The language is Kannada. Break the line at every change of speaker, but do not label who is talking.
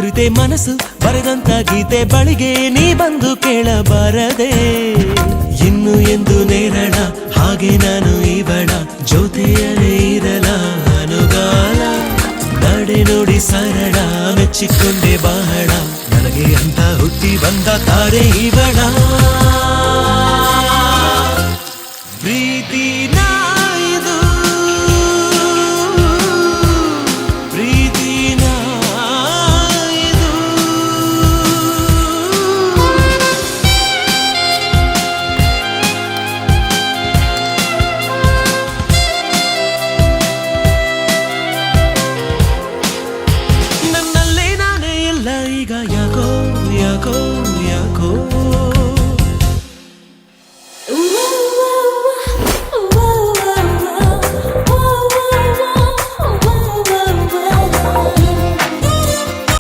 ಪ್ರೀತಿ ಮನಸ್ಸು ಬರೆದಂತ ಗೀತೆ ಬಳಿಗೆ ನೀ ಬಂದು ಕೇಳಬಾರದೆ ಇನ್ನು ಎಂದು ನೇರಳ ಹಾಗೆ ನಾನು ಇವಳ ಜೊತೆಯಲೇ ಇರಲ ಅನುಗಾಲ ನಡೆ ನೋಡಿ ಸರಳ ಮೆಚ್ಚಿಕೊಂಡೆ ಬಹಳ ನನಗೆ ಅಂತ ಹುಟ್ಟಿ ಬಂದ ತಾರೆ ಇವಳ ಪ್ರೀತಿ ನಾಯಿದು ಪ್ರೀತಿ ನಾಯಿದು ನನ್ನಲ್ಲೇ ನಾನೇ ಇಲ್ಲ ಈಗ ಯಾಕೋ ಯಾಕೋ